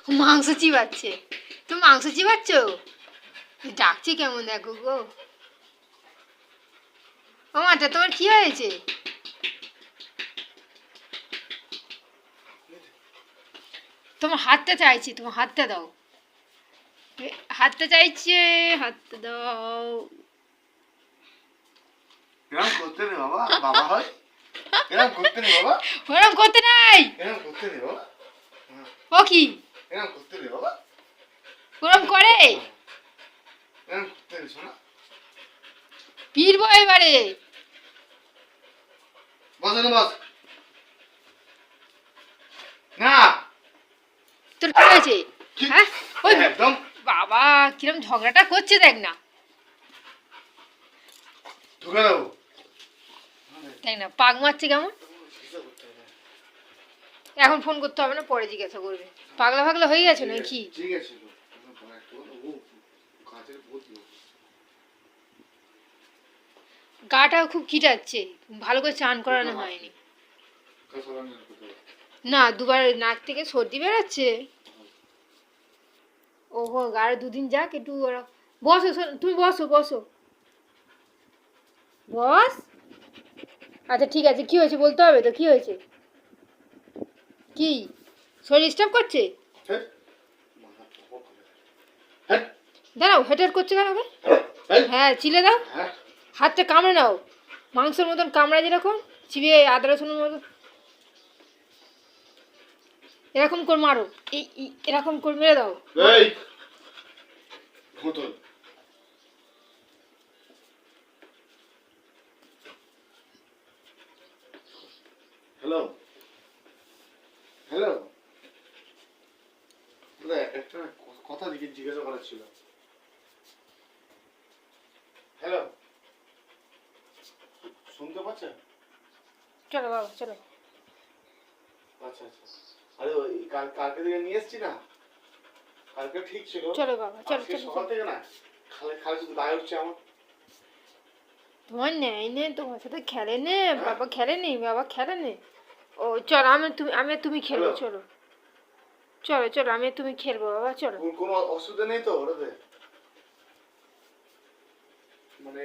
মাংস চিবাচ্ছে। তুমি মাংস চিবাচ্ছ? ডাকছে কেমন দেখো গো। ও মাটা তোমার কি হয়েছে? তোমার হাতটা চাইছি, তোমার হাতটা দাও। হাতটা চাইছে, হাতটা দাও। এরকম করতে নেই বাবা, বাবা হয় এরকম করতে নেই বাবা, ওরম করতে নাই। এরকম করতে নেই বাবা, ও কি এরকম করতে নেই বাবা, ওরম করে? এরকম করতে নেই শোনা। পিটবো এবারে। বস না বস না। তোর কি হয়েছে? হ্যাঁ ওই একদম বাবা কিরম ঝগড়াটা করছে দেখ না, ঢুকে দেবো। দেখ না পাক মারছে কেমন। এখন ফোন করতে হবে না, পরে জিজ্ঞাসা করবে। পাগলা পাগলা হয়ে গেছে নাকি? ঠিক আছে গাটা খুব খিটাচ্ছে, ভালো করে চান করানো হয়নি। না, দুবার নাক থেকে সর্দি বেরোচ্ছে। ওহো, আর দুদিন যাক একটু বসো তুমি, বসো বসো বস। আচ্ছা ঠিক আছে, কি হয়েছে বলতে হবে তো, কি হয়েছে? কি শরীর ডিস্টার্ব করছে? দাঁড়াও, হেটার করছে কেন ওকে? হ্যাঁ চিলে দাও, হাতটা কামড়ে নাও, মাংসের মতন কামড়া যেরকম চিবিয়ে আদা রসুনের মতন এরকম করে মারো, এরকম করে মেরে দাও। হ্যালো হ্যালো, একটা কথা জিজ্ঞাসা করার ছিল। হ্যালো, শুনতে পাচ্ছেন? চলো বাবা চলো। আচ্ছা আচ্ছা, আরে ওই কালকে দিকে নিয়ে এসছি না, কালকে ঠিক ছিল। চলো বাবা চলো আজকে চলো। সকাল থেকে না খালি খালি শুধু গায়ে উঠছে আমার। তোমার নেয় নে, তোমার সাথে খেলে নে, বাবা খেলে নি, বাবা খেলে নে। ও চলো, আমি তুমি খেলবো, চলো চলো চলো, আমি তুমি খেলবো বাবা, চলো। কোনো অসুবিধা নেই তো ওটাতে? মানে